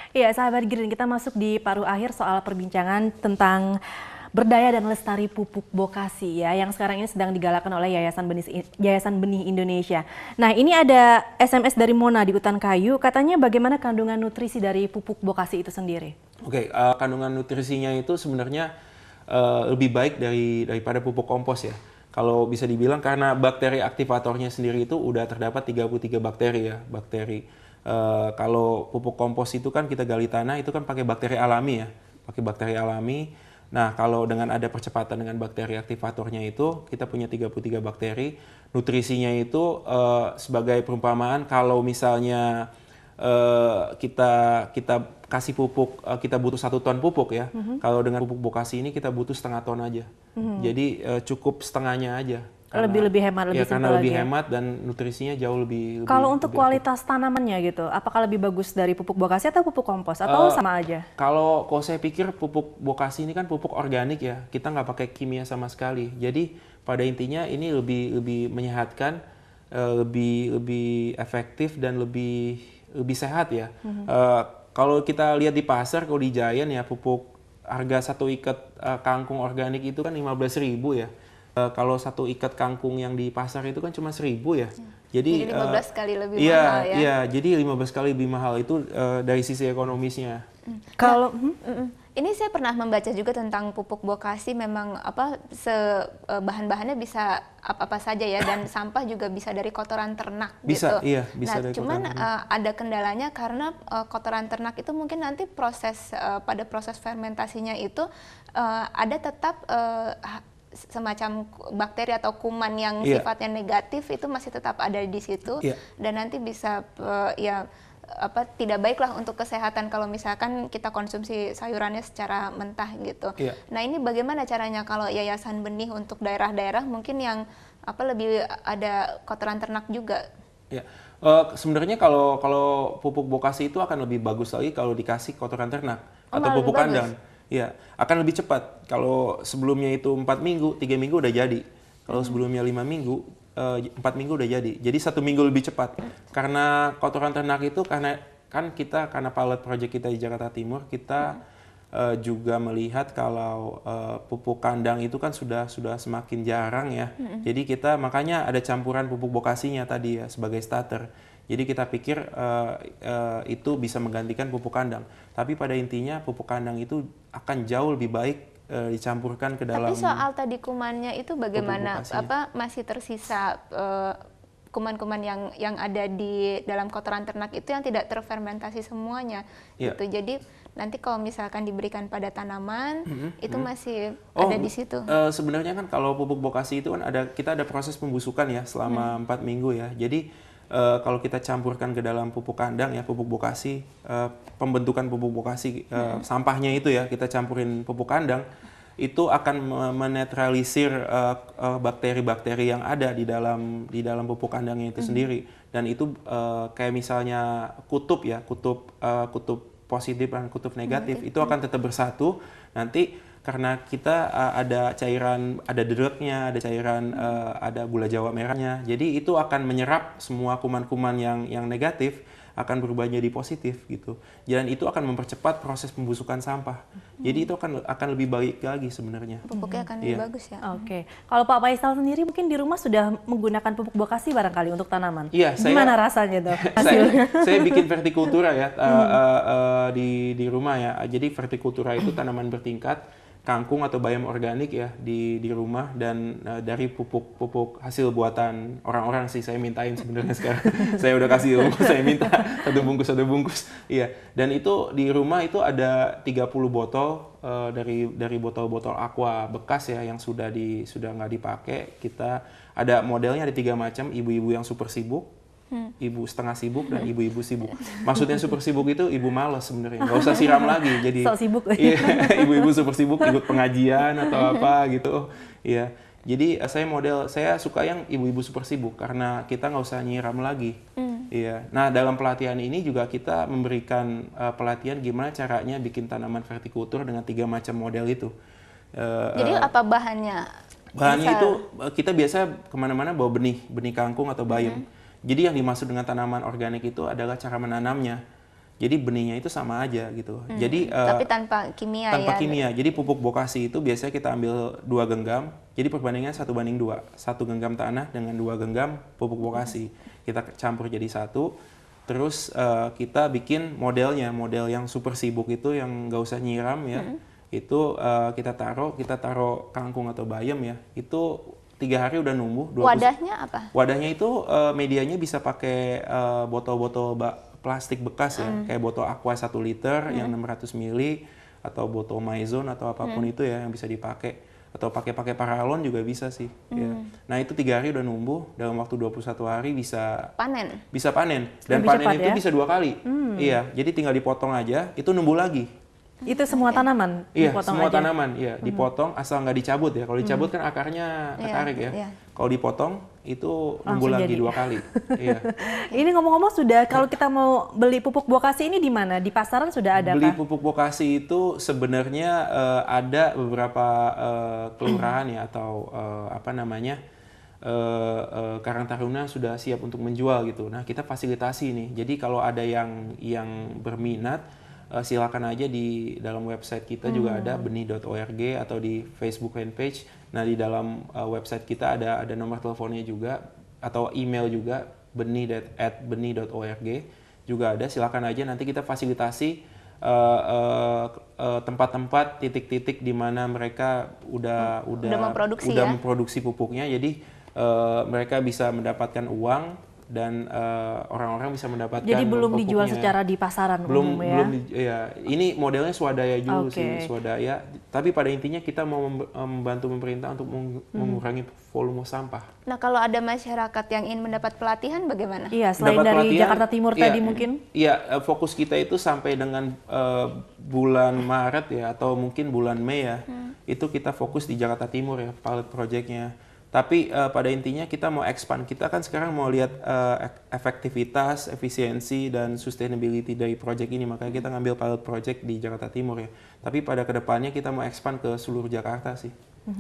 Iya, sahabat Green, kita masuk di paruh akhir soal perbincangan tentang berdaya dan lestari pupuk Bokasi ya, yang sekarang ini sedang digalakan oleh Yayasan Benih Indonesia. Nah, ini ada SMS dari Mona di Utan Kayu, katanya bagaimana kandungan nutrisi dari pupuk Bokasi itu sendiri? Oke, kandungan nutrisinya itu sebenarnya lebih baik daripada pupuk kompos ya. Kalau bisa dibilang karena bakteri aktivatornya sendiri itu udah terdapat 33 bakteri ya, bakteri. Kalau pupuk kompos itu kan kita gali tanah itu kan pakai bakteri alami ya, pakai bakteri alami. Nah, kalau dengan ada percepatan dengan bakteri aktivatornya itu, kita punya 33 bakteri. Nutrisinya itu sebagai perumpamaan kalau misalnya kita kasih pupuk, kita butuh 1 ton pupuk ya. Kalau dengan pupuk Bokasi ini kita butuh setengah ton aja. Jadi cukup setengahnya aja. Lebih hemat, lebih ya, karena simpel lebih lagi ya. hemat dan nutrisinya jauh lebih. Kalau untuk lebih kualitas tanamannya gitu, apakah lebih bagus dari pupuk Bokasi atau pupuk kompos atau sama aja? Kalau saya pikir pupuk Bokasi ini kan pupuk organik ya, kita nggak pakai kimia sama sekali. Jadi pada intinya ini lebih menyehatkan, lebih efektif dan lebih sehat ya. Kalau kita lihat di pasar, kalau di Giant ya pupuk harga 1 ikat kangkung organik itu kan 15.000 ya. Kalau 1 ikat kangkung yang di pasar itu kan cuma 1.000 ya. Jadi 15 kali lebih mahal ya. Iya, jadi 15 kali lebih mahal itu dari sisi ekonomisnya. Kalau Ini saya pernah membaca juga tentang pupuk Bokasi, memang bahan-bahannya bisa apa saja ya, dan sampah juga bisa dari kotoran ternak Bisa, gitu. iya, bisa dari cuman kotoran ternak. ada kendalanya karena kotoran ternak itu mungkin nanti pada proses fermentasinya itu ada tetap semacam bakteri atau kuman yang sifatnya negatif itu masih tetap ada di situ, dan nanti bisa tidak baiklah untuk kesehatan kalau misalkan kita konsumsi sayurannya secara mentah gitu. Nah, ini bagaimana caranya kalau Yayasan Benih untuk daerah-daerah mungkin yang lebih ada kotoran ternak juga? Ya, sebenarnya kalau pupuk Bokasi itu akan lebih bagus lagi kalau dikasih kotoran ternak atau pupuk kandang. Ya, akan lebih cepat. Kalau sebelumnya itu 4 minggu, 3 minggu udah jadi. Kalau sebelumnya 5 minggu, 4 minggu udah jadi. Jadi 1 minggu lebih cepat. Karena kotoran ternak itu karena pilot project kita di Jakarta Timur, kita juga melihat kalau pupuk kandang itu kan sudah semakin jarang ya. Jadi kita makanya ada campuran pupuk Bokasinya tadi ya sebagai starter. Jadi kita pikir itu bisa menggantikan pupuk kandang. Tapi pada intinya pupuk kandang itu akan jauh lebih baik dicampurkan ke dalam. Tapi soal tadi kumannya itu bagaimana? Masih tersisa kuman-kuman yang ada di dalam kotoran ternak itu yang tidak terfermentasi semuanya gitu. Jadi nanti kalau misalkan diberikan pada tanaman itu masih ada di situ. Sebenarnya kan kalau pupuk Bokasi itu kan kita ada proses pembusukan ya selama 4 minggu ya. Jadi kalau kita campurkan ke dalam pupuk kandang ya, pupuk Bokasi, pembentukan pupuk Bokasi, sampahnya itu ya kita campurin pupuk kandang, itu akan menetralisir bakteri-bakteri yang ada di dalam pupuk kandangnya itu sendiri. Dan itu kayak misalnya kutub positif dan kutub negatif itu akan tetap bersatu. Nanti karena kita ada cairan, ada derutnya, ada cairan, ada gula Jawa merahnya. Jadi itu akan menyerap semua kuman-kuman yang negatif, akan berubah jadi positif gitu. Dan itu akan mempercepat proses pembusukan sampah. Jadi itu akan lebih baik lagi sebenarnya. Pupuknya akan lebih bagus ya. Oke. Kalau Pak Faisal sendiri mungkin di rumah sudah menggunakan pupuk Bokasi barangkali untuk tanaman. Iya, gimana rasanya tuh? saya bikin vertikultura ya di rumah ya. Jadi vertikultura itu tanaman bertingkat, kangkung atau bayam organik ya di rumah, dan dari pupuk hasil buatan orang-orang sih saya mintain sebenarnya sekarang. Saya udah kasih ilmu, saya minta satu bungkus. Iya. Dan itu di rumah itu ada 30 botol dari botol-botol aqua bekas ya yang sudah nggak dipakai. Kita ada modelnya ada 3 macam, ibu-ibu yang super sibuk, ibu setengah sibuk, dan ibu-ibu sibuk. Maksudnya super sibuk itu ibu malas sebenarnya, nggak usah siram lagi. Jadi sok sibuk. Iya, ibu-ibu super sibuk ikut pengajian atau apa gitu. Iya. Jadi saya suka yang ibu-ibu super sibuk karena kita nggak usah nyiram lagi. Iya. Nah, dalam pelatihan ini juga kita memberikan pelatihan gimana caranya bikin tanaman vertikultur dengan 3 macam model itu. Jadi apa bahannya? Bahannya itu kita biasa kemana-mana bawa benih kangkung atau bayam. Jadi yang dimaksud dengan tanaman organik itu adalah cara menanamnya. Jadi benihnya itu sama aja gitu. Jadi Tapi tanpa kimia tanpa ya. kimia. Jadi pupuk bokasi itu biasanya kita ambil 2 genggam. Jadi perbandingan 1:2. 1 genggam tanah dengan 2 genggam pupuk bokasi. Kita campur jadi satu. Terus kita bikin modelnya, model yang super sibuk itu yang nggak usah nyiram ya. Itu kita taruh kangkung atau bayam ya. Itu 3 hari udah numbuh. Wadahnya apa? Wadahnya itu medianya bisa pakai botol-botol plastik bekas ya, kayak botol Aqua 1 liter yang 600 ml atau botol Maison atau apapun itu ya yang bisa dipakai, atau pakai paralon juga bisa sih. Ya. Nah itu 3 hari udah numbuh, dalam waktu 21 hari bisa Panen. dan Lebih panen cepat itu ya? bisa 2 kali. Iya, jadi tinggal dipotong aja, itu numbuh lagi. Itu semua tanaman Iya, dipotong semua aja? tanaman, iya, dipotong asal nggak dicabut ya. Kalau dicabut kan akarnya Iya, ketarik ya. iya. Kalau dipotong itu numbuh Langsung lagi jadi. 2 kali. Iya. Ini ngomong-ngomong sudah, kalau kita mau beli pupuk bokasi ini di mana? Di pasaran sudah ada Beli kah? pupuk bokasi itu sebenarnya ada beberapa kelurahan ya atau apa namanya Karang Taruna sudah siap untuk menjual gitu. Nah kita fasilitasi nih. Jadi kalau ada yang berminat silakan aja di dalam website kita juga ada benih.org atau di Facebook fanpage. Nah di dalam website kita ada nomor teleponnya juga atau email juga benih@benih.org juga ada. Silakan aja nanti kita fasilitasi tempat-tempat titik-titik di mana mereka udah memproduksi ya? memproduksi pupuknya. Jadi mereka bisa mendapatkan uang dan orang-orang bisa mendapatkan Jadi belum dijual pupuknya. secara di pasaran umum ya? Ya. Ini modelnya swadaya dulu Oke. sih, swadaya. Tapi pada intinya kita mau membantu pemerintah untuk mengurangi volume sampah. Nah kalau ada masyarakat yang ingin mendapat pelatihan bagaimana? Iya, selain Dapat dari pelatihan, Jakarta Timur iya, tadi mungkin? Iya, fokus kita itu sampai dengan bulan Maret ya atau mungkin bulan Mei ya. Itu kita fokus di Jakarta Timur ya, pilot projectnya. Tapi pada intinya kita mau expand. Kita kan sekarang mau lihat efektivitas, efisiensi, dan sustainability dari project ini. Makanya kita ngambil pilot project di Jakarta Timur ya. Tapi pada kedepannya kita mau expand ke seluruh Jakarta sih.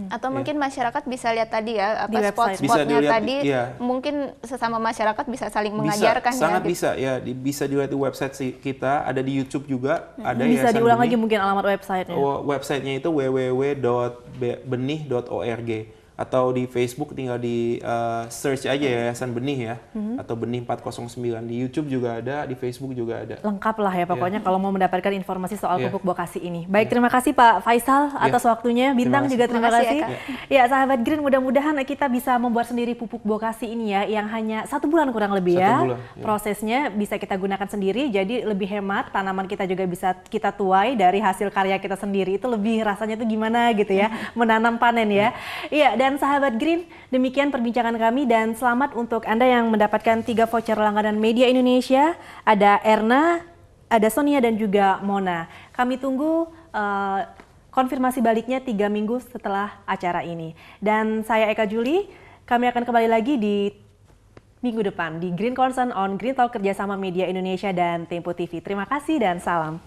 Atau mungkin masyarakat bisa lihat tadi ya, Di apa website. Bisa spot-spotnya dilihat, tadi, iya. mungkin sesama masyarakat bisa saling mengajarkan Sangat ya. bisa ya. Bisa dilihat di website kita. Ada di YouTube juga. Ada Bisa Yayasan diulang Benih. lagi mungkin alamat websitenya. Websitenya itu www.benih.org atau di Facebook tinggal di search aja Yayasan Benih ya atau Benih 409. Di YouTube juga ada, di Facebook juga ada. Lengkap lah ya pokoknya kalau mau mendapatkan informasi soal Iya. pupuk bokasi ini. Baik, terima kasih Pak Faisal atas waktunya. Bintang Terima juga terima Terima kasih kasih. ya, Ya, sahabat Green, mudah-mudahan kita bisa membuat sendiri pupuk bokasi ini ya, yang hanya 1 bulan kurang lebih 1 ya. bulan, ya. Prosesnya bisa kita gunakan sendiri, jadi lebih hemat. Tanaman kita juga bisa kita tuai dari hasil karya kita sendiri. Itu lebih rasanya tuh gimana gitu ya, menanam panen ya. Iya, dan sahabat Green, demikian perbincangan kami dan selamat untuk Anda yang mendapatkan 3 voucher langganan Media Indonesia. Ada Erna, ada Sonia dan juga Mona. Kami tunggu konfirmasi baliknya 3 minggu setelah acara ini. Dan saya Eka Juli, kami akan kembali lagi di minggu depan di Green Concern on Green Talk kerjasama Media Indonesia dan Tempo TV. Terima kasih dan salam.